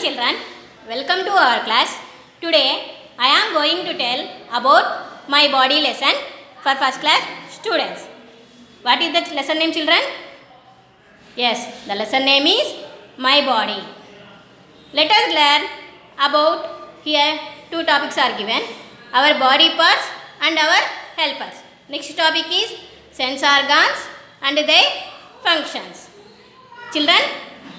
children, welcome to our class. Today I am going to tell about my body lesson for first class students. What is the lesson name, children? Yes, the lesson name is my body. Let us learn about, here two topics are given, our body parts and our helpers. Next topic is sense organs and their functions. Children,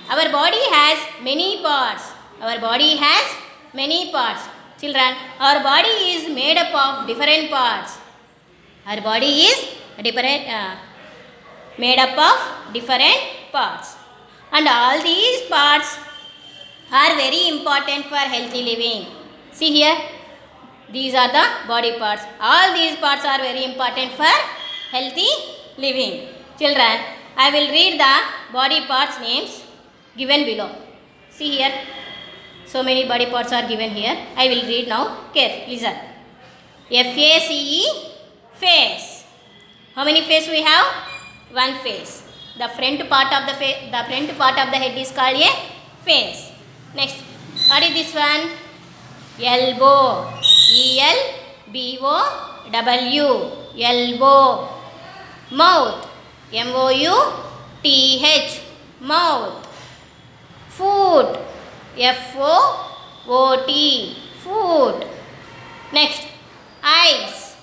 our body has many parts. Our body has many parts. Children, our body is made up of different parts. Our body is made up of different parts. And all these parts are very important for healthy living. See here, these are the body parts. All these parts are very important for healthy living. Children, I will read the body parts names given below. See here, so many body parts are given here. I will read now. Carefully listen. FACE, face. How many face we have? One face. The front part of the head is called a face. Next, what is this one? Elbow. ELBOW. Elbow. Mouth. MOUTH. Mouth. Foot. FOOT. Foot. Next, eyes.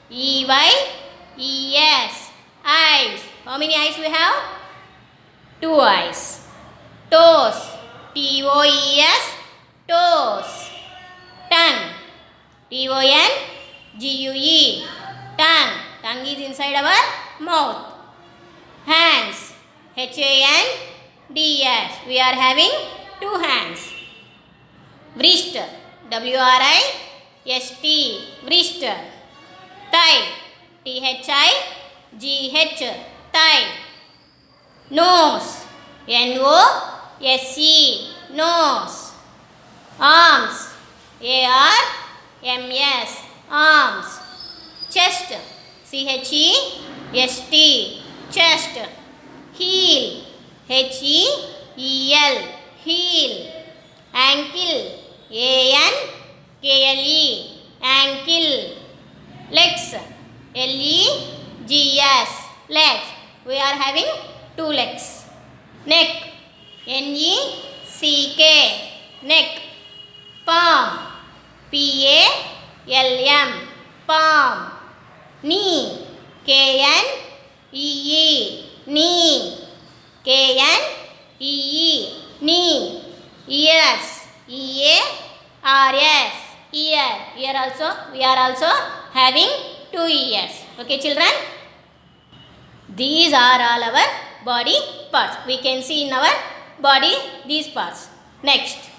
EYES. Eyes. How many eyes we have? Two eyes. Toes. TOES. Toes. Tongue. TONGUE. Tongue. Tongue is inside our mouth. Hands. HANDS. We are having two hands. Wrist. WRIST. Wrist. Thigh. THIGH. Thigh. Nose. NOSE. Nose. Arms. ARMS. Arms. Chest. CHEST. Chest. Heel. HEEL. Heel. Ankle. ANKLE. Ankle. Legs. LEGS. Legs. We are having two legs. Neck. NECK. Neck. Palm. PALM. Palm. Knee. KNEE. Knee. KNEE. Knee. Ears. EARS. Ear. Ear also, we are also having two ears. Okay, children? These are all our body parts. We can see in our body these parts. Next,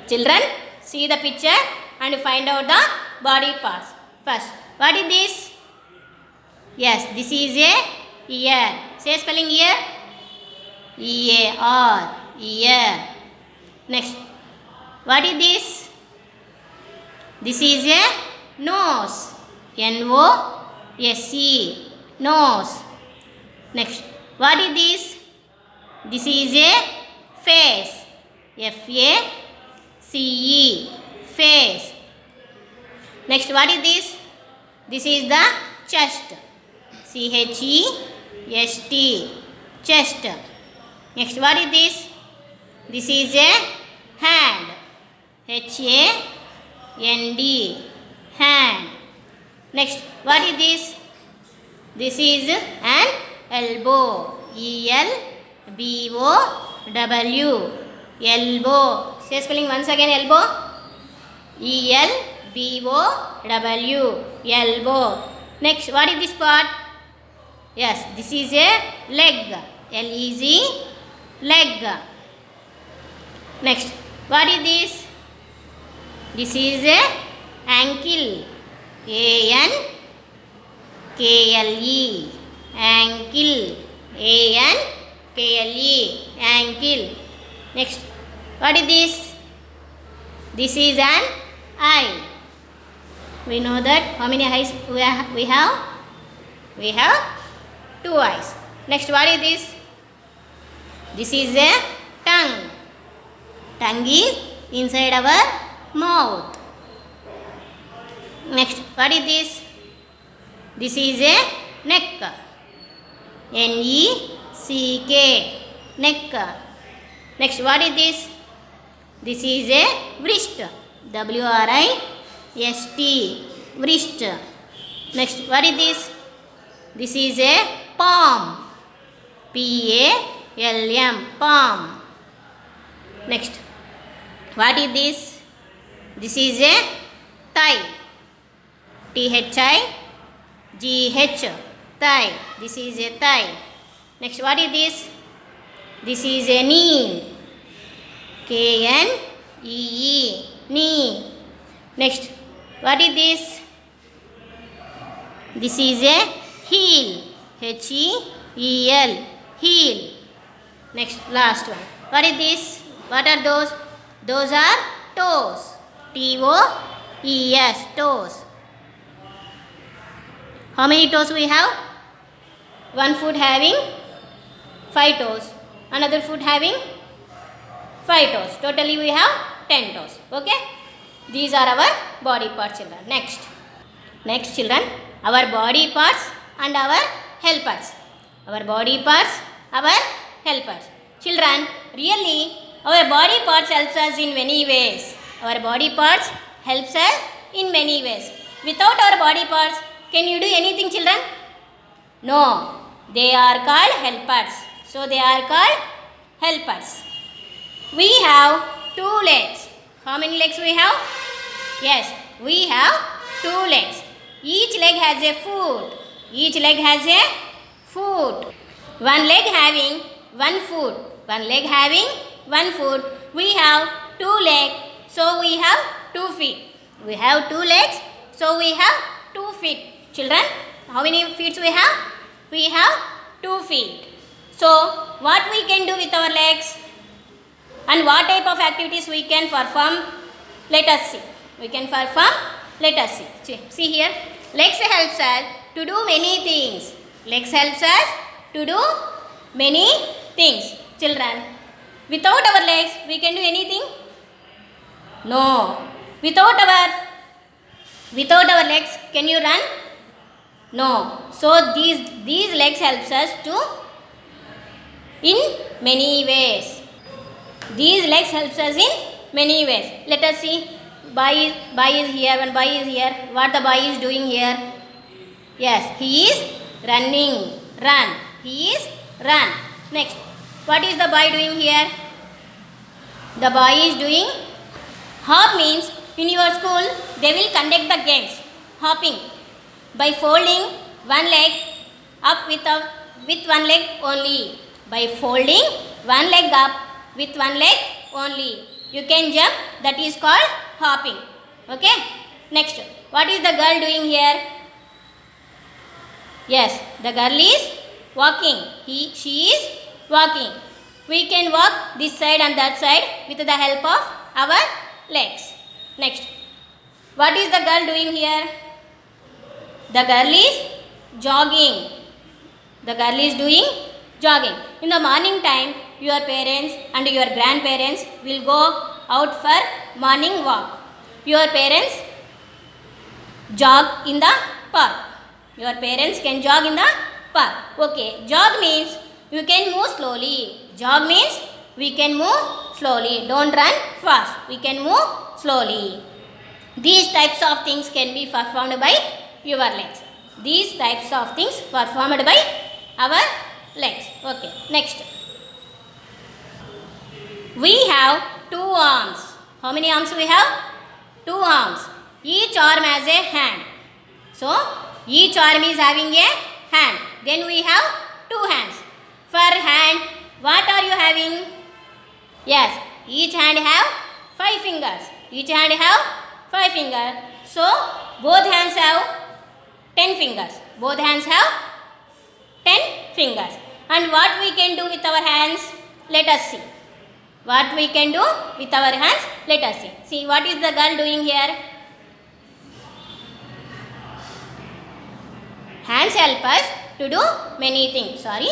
children, see the picture and find out the body parts. First, what is this? Yes, this is a ear. Say spelling ear. EAR. Ear. Next, what is this? This is a nose. NOSE. Nose. Next, what is this? This is a face. FACE. Face. Next, what is this? This is the chest. CHEST. Chest. Next, what is this? This is a hand. HAND. Hand. Next, what is this? This is an elbow. ELBOW. Elbow. Say spelling once again, elbow. ELBOW. Elbow. Next, what is this part? Yes, this is a leg. LEG. Leg. Next, what is this? This is a ankle. ANKLE. Ankle. ANKLE. Ankle. Next, what is this? This is an eye. We know that how many eyes we have? We have two eyes. Next, what is this? This is a tongue. Tongue is inside our mouth. Next, what is this? This is a neck. N-E-C-K. Neck. Next, what is this? This is a wrist. W-R-I-S-T. Wrist. Next, what is this? This is a palm. P-A-L-M. Palm. Next, what is this? This is a thigh. T-H-I-G-H. Thigh. This is a thigh. Next, what is this? This is a knee. K-N-E-E. Knee. Next, what is this? This is a heel. H-E-E-L. Heel. Next, last one. What is this? What are those? Those are toes. T-O-E-S. Toes. How many toes we have? One foot having 5 toes. Another foot having 5 toes. Totally we have 10 toes. Okay? These are our body parts, children. Next. Next, children. Our body parts and our helpers. Our body parts, our helpers. Children, really, our body parts helps us in many ways. Our body parts helps us in many ways. Without our body parts, can you do anything, children? No. They are called helpers. So, they are called helpers. We have 2 legs. How many legs we have? Yes, we have 2 legs. Each leg has a foot. Each leg has a foot. One leg having 1 foot. One leg having 1 foot. We have 2 legs. So, we have 2 feet. We have 2 legs. So, we have 2 feet. Children, how many feet we have? We have 2 feet. So, what we can do with our legs? And what type of activities we can perform? Let us see. We can perform. Let us see. See here. Legs helps us to do many things. Legs helps us to do many things. Children, without our legs, we can do anything? No. Without our legs, can you run? No. So, these legs helps us to in many ways. These legs helps us in many ways. Let us see. Boy is here. One boy is here. What the boy is doing here? Yes, he is running. Run. He is run. Next, what is the boy doing here? The boy is doing hop. Means in your school they will conduct the games hopping by folding one leg up with one leg only. By folding one leg up with one leg only, you can jump. That is called hopping. Okay. Next, what is the girl doing here? Yes, the girl is walking. She is walking. We can walk this side and that side with the help of our legs. Next, what is the girl doing here? The girl is jogging. The girl is doing jogging. In the morning time, your parents and your grandparents will go out for morning walk. Your parents jog in the park. Your parents can jog in the park. Okay, jog means you can move slowly. Jog means we can move slowly. Don't run fast. We can move slowly. These types of things can be performed by your legs. These types of things performed by our legs. Okay, next. We have 2 arms. How many arms we have? 2 arms. Each arm has a hand. So, each arm is having a hand. Then we have 2 hands. For hand, what are you having? Yes, each hand have 5 fingers. Each hand have 5 fingers. So, both hands have 10 fingers. Both hands have 10 fingers. And what we can do with our hands? Let us see. What we can do with our hands? Let us see. See, what is the girl doing here? Hands help us to do many things. Sorry.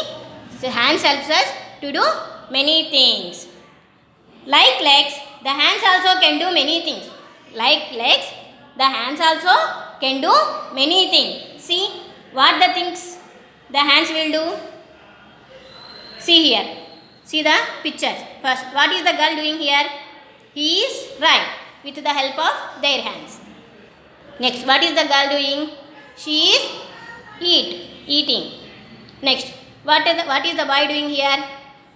So, hands helps us to do many things. Like legs, the hands also can do many things. Like legs, the hands also can do many things. See what the things the hands will do. See here. See the picture. First, what is the girl doing here? He is right with the help of their hands. Next, what is the girl doing? She is eating. Next, what is the boy doing here?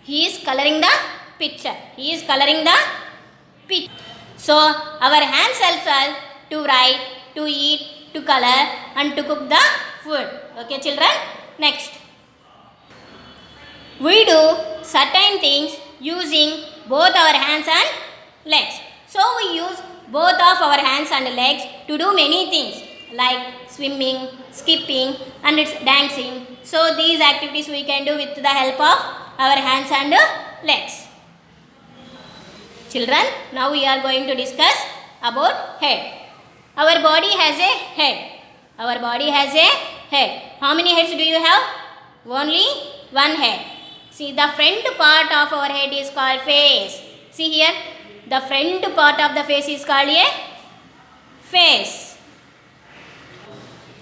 He is coloring the picture. He is coloring the picture. So, our hands help us to write, to eat, to color and to cook the food. Okay, children? Next. We do certain things using both our hands and legs. So, we use both of our hands and legs to do many things like swimming, skipping and dancing. So, these activities we can do with the help of our hands and legs. Children, now we are going to discuss about head. Our body has a head. Our body has a head. How many heads do you have? Only one head. See, the front part of our head is called face. See here, the front part of the face is called a face.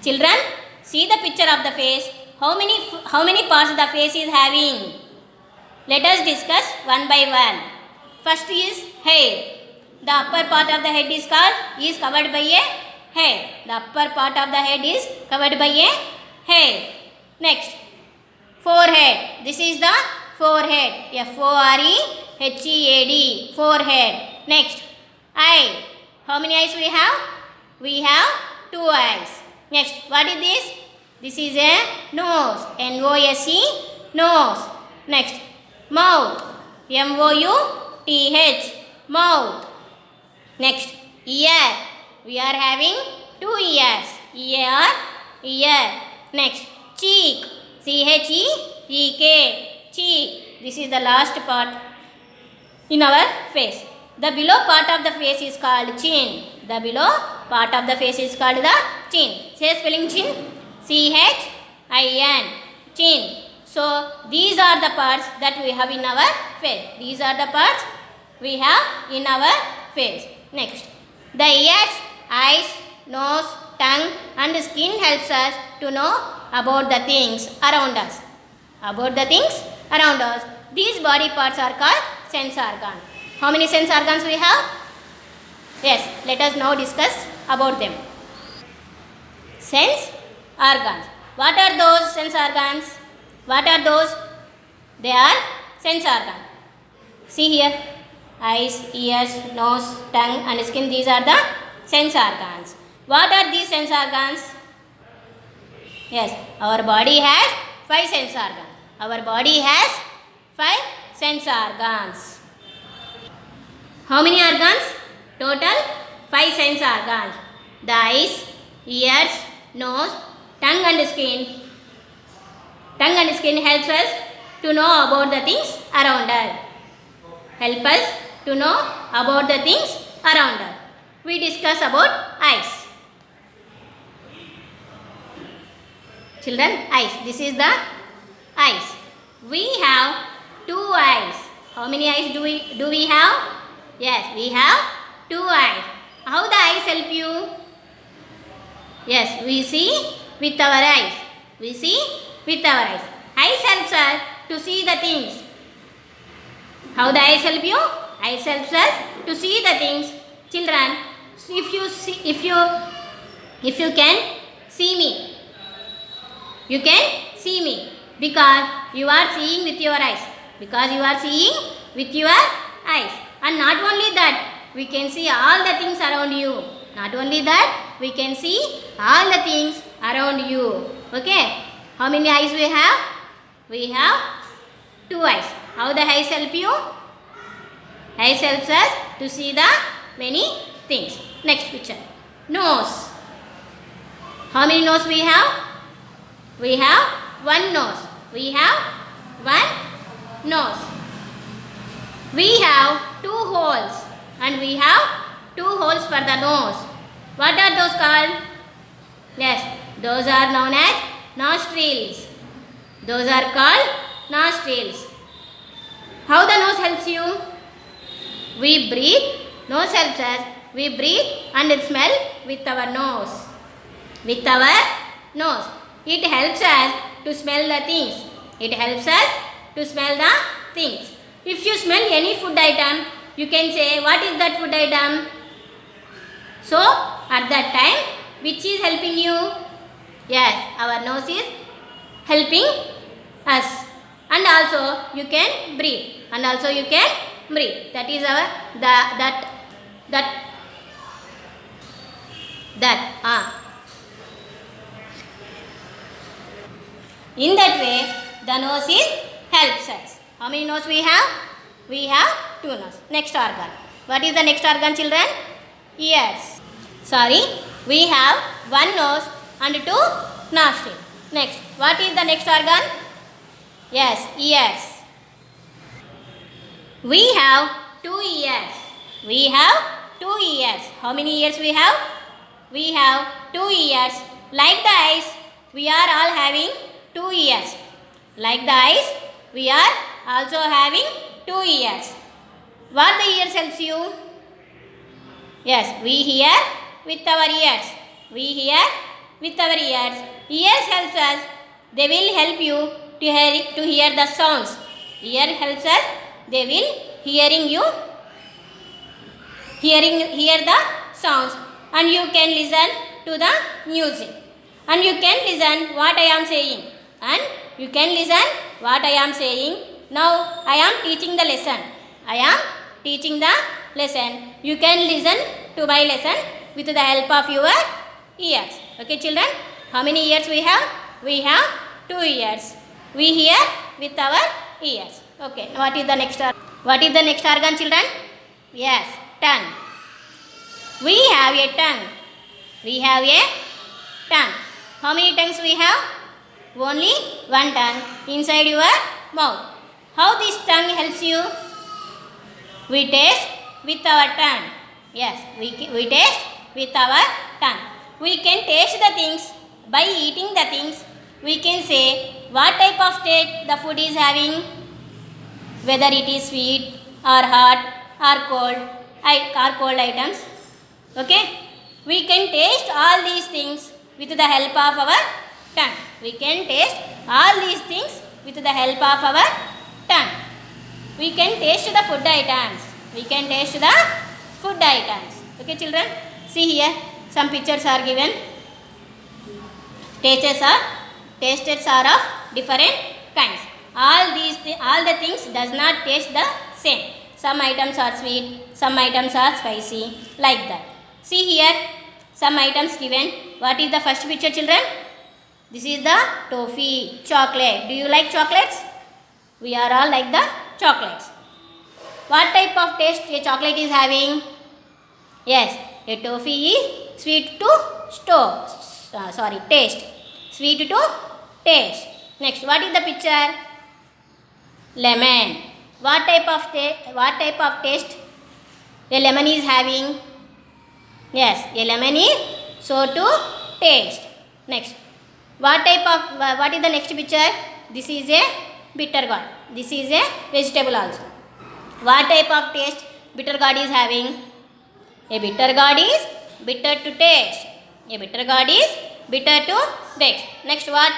Children, see the picture of the face. How many parts the face is having? Let us discuss one by one. First is hair. The upper part of the head is covered by a hair. The upper part of the head is covered by a hair. Next, forehead. This is the forehead. Forehead. Forehead. Next, eye. How many eyes we have? We have 2 eyes. Next, what is this? This is a nose. Nose. Nose. Next, mouth. Mouth. Mouth. Next, ear. We are having 2 ears. Ear. Next, cheek. Cheek. Cheek. This is the last part in our face. The below part of the face is called chin. The below part of the face is called the chin. Say spelling chin. CHIN. Chin. So, these are the parts that we have in our face. These are the parts we have in our face. Next, the ears, eyes, nose, tongue and skin helps us to know about the things around us. About the things around us. These body parts are called sense organs. How many sense organs we have? Yes, let us now discuss about them. Sense organs. What are those sense organs? What are those? They are sense organs. See here. Eyes, ears, nose, tongue and skin. These are the sense organs. What are these sense organs? Yes, our body has 5 sense organs. Our body has 5 sense organs. How many organs? Total 5 sense organs. The eyes, ears, nose, tongue and skin. Tongue and skin helps us to know about the things around us. Help us to know about the things around us. We discuss about eyes. Children, eyes. This is the eyes. We have 2 eyes. How many eyes do we have? Yes, we have 2 eyes. How the eyes help you? Yes, we see with our eyes. We see with our eyes. Eyes helps us to see the things. How the eyes help you? Eyes helps us to see the things. Children, if you can see me, you can see me because you are seeing with your eyes. Because you are seeing with your eyes. And not only that, we can see all the things around you. Not only that, we can see all the things around you. Okay? How many eyes we have? We have 2 eyes. How the eyes help you? Eyes helps us to see the many things. Next picture. Nose. How many nose we have? We have 1 nose. We have 1 nose. We have 2 holes and we have 2 holes for the nose. What are those called? Yes, those are known as nostrils. Those are called nostrils. How the nose helps you? We breathe. Nose helps us. We breathe and smell with our nose. With our nose. It helps us to smell the things. It helps us to smell the things. If you smell any food item, you can say, what is that food item? So, at that time, which is helping you? Yes, our nose is helping us. And also, you can breathe. And also, you can breathe. That is our, In that way, the nose is helps us. How many nose we have? We have 2 nose. Next organ. What is the next organ, children? Ears. Sorry, we have 1 nose and 2 nostrils. Next, what is the next organ? Yes, ears. We have 2 ears. We have 2 ears. How many ears we have? We have 2 ears. Like the eyes, we are all having 2 ears. Like the eyes, we are also having 2 ears. What the ears helps you? Yes, we hear with our ears. We hear with our ears. Ears helps us. They will help you to hear the sounds. Ear helps us. They will hear the sounds, and you can listen to the music, and you can listen what I am saying, and you can listen what I am saying. Now I am teaching the lesson. I am teaching the lesson. You can listen to my lesson with the help of your ears. Okay, children? How many ears we have? We have 2 ears. We hear with our ears. Okay. What is the next organ? What is the next organ, children? Yes, tongue. We have a tongue. We have a tongue. How many tongues we have? Only 1 tongue inside your mouth. How this tongue helps you? We taste with our tongue. Yes, we taste with our tongue. We can taste the things by eating the things. We can say what type of taste the food is having, whether it is sweet or hot or cold items. Okay, we can taste all these things with the help of our tongue. We can taste all these things with the help of our tongue. We can taste the food items. We can taste the food items. Okay, children, see here some pictures are given. Tastes are of different kinds. All the things does not taste the same. Some items are sweet, some items are spicy, like that. See here some items given. What is the first picture, children? This is the toffee, chocolate. Do you like chocolates? We are all like the chocolates. What type of taste a chocolate is having? Yes, a toffee is sweet to taste. Sweet to taste. Next, what is the picture? Lemon. What type of taste a lemon is having? Yes, a lemon is so to taste. Next, what is the next picture? This is a bitter gourd. This is a vegetable also. What type of taste bitter gourd is having? A bitter gourd is bitter to taste. A bitter gourd is bitter to taste. Next, what?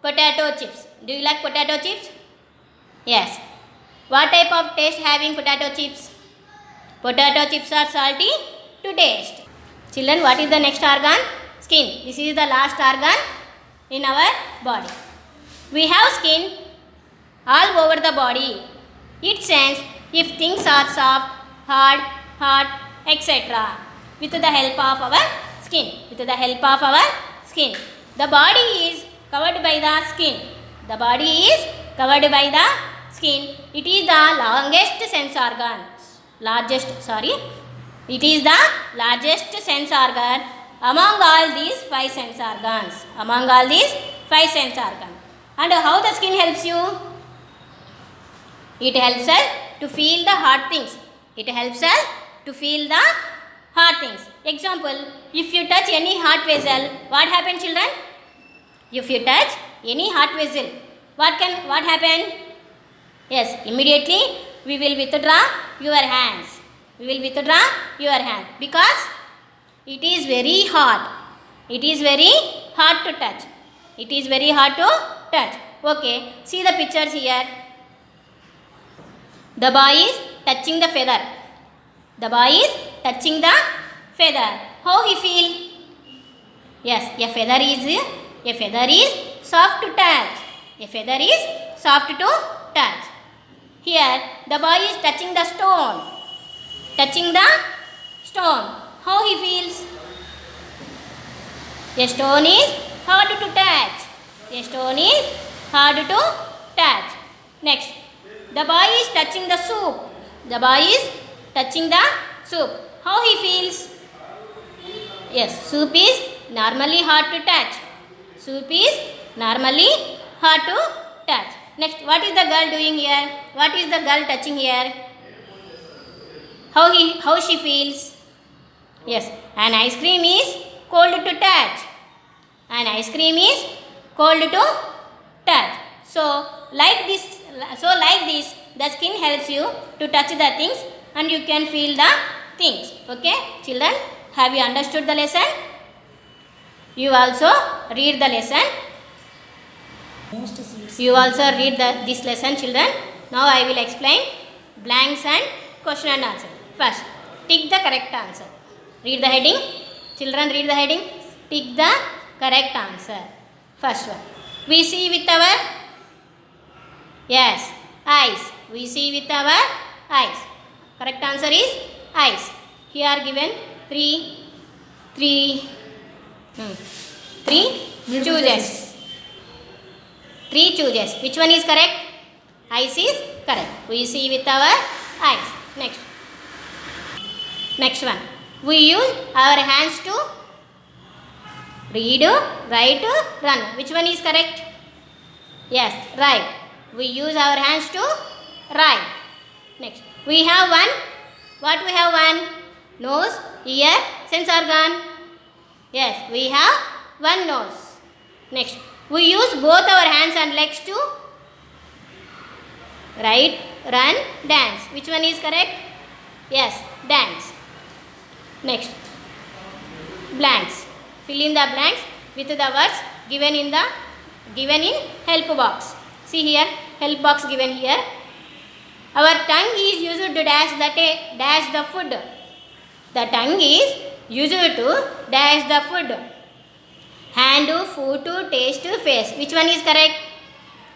Potato chips. Do you like potato chips? Yes. What type of taste having potato chips? Potato chips are salty to taste. Children, what is the next organ? Skin. This is the last organ in our body. We have skin all over the body. It senses if things are soft, hard, etc. with the help of our skin. With the help of our skin. The body is covered by the skin. The body is covered by the skin. It is the longest sense organ. It is the largest sense organ among all these 5 sense organs. Among all these 5 sense organs. And how the skin helps you? It helps us to feel the hot things. It helps us to feel the hot things. Example, if you touch any hot vessel, what happens, children? If you touch any hot vessel, what happen? Yes, immediately we will withdraw your hands. We will withdraw your hand because it is very hard. It is very hard to touch. It is very hard to touch. Okay, see the pictures here. The boy is touching the feather. The boy is touching the feather. How he feel? Yes, a feather is soft to touch. A feather is soft to touch. Here, the boy is touching the stone. Touching the stone. How he feels? A stone is hard to touch. A stone is hard to touch. Next, the boy is touching the soup. The boy is touching the soup. How he feels? Yes, soup is normally hard to touch. Soup is normally hard to touch. Next, what is the girl doing here? What is the girl touching here? How she feels? Yes, an ice cream is cold to touch. An ice cream is cold to touch. So like this, the skin helps you to touch the things and you can feel the things. Okay, children, have you understood the lesson? You also read the lesson. You also read this lesson, children. Now I will explain blanks and question and answer. First, tick the correct answer. Read the heading. Children, read the heading. Tick the correct answer. First one. We see with our eyes. We see with our eyes. Correct answer is eyes. Here are given three choices. Three choices. Which one is correct? Eyes is correct. We see with our eyes. Next one. We use our hands to read, write, run. Which one is correct? Yes, right. We use our hands to write. Next. We have one. What we have one? Nose, ear, sense organ. Yes, we have one nose. Next. We use both our hands and legs to write, run, dance. Which one is correct? Yes, dance. Next, blanks. Fill in the blanks with the words given in help box. See here, help box given here. Our tongue is used to dash the food. The tongue is used to dash the food. Hand, foot, taste, face. Which one is correct?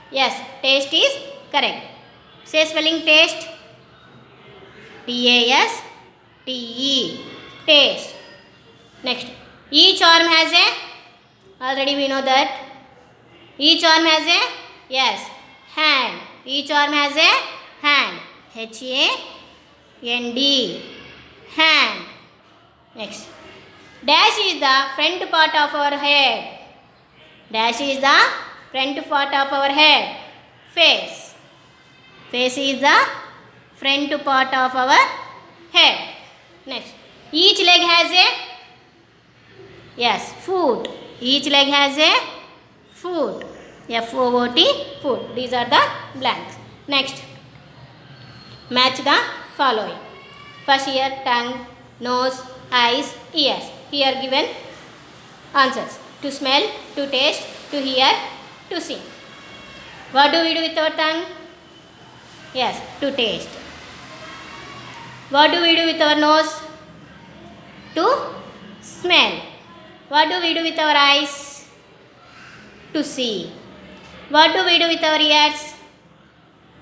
Yes, taste is correct. Say spelling taste. T-A-S-T-E. Taste. Next. Each arm has already we know that. Each arm has hand. Each arm has hand. H-A-N-D. Hand. Next. Dash is the front part of our head. Dash is the front part of our head. Face. Face is the front part of our head. Next. Each leg has foot. Each leg has foot. F-O-O-T, foot. These are the blanks. Next. Match the following. First here, tongue, nose, eyes, ears. Here given answers. To smell, to taste, to hear, to see. What do we do with our tongue? Yes, to taste. What do we do with our nose? To smell. What do we do with our eyes? To see. What do we do with our ears?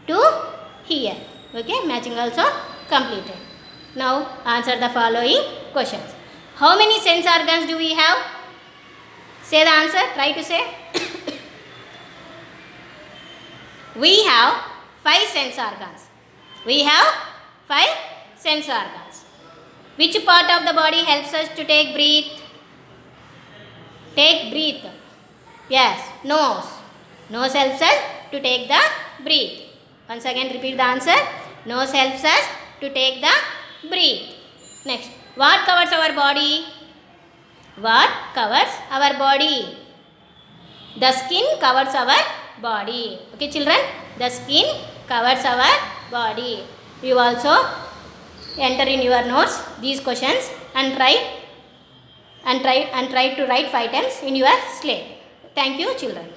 To hear. Okay, matching also completed. Now answer the following questions. How many sense organs do we have? Say the answer. Try to say. We have 5 sense organs. We have 5 sense organs. Which part of the body helps us to take breath? Take breath. Yes, nose. Nose helps us to take the breath. Once again repeat the answer. Nose helps us to take the breath. Next, what covers our body? What covers our body? The skin covers our body. Okay children, the skin covers our body. You also enter in your notes these questions and try to write 5 times in your slate. Thank you, children.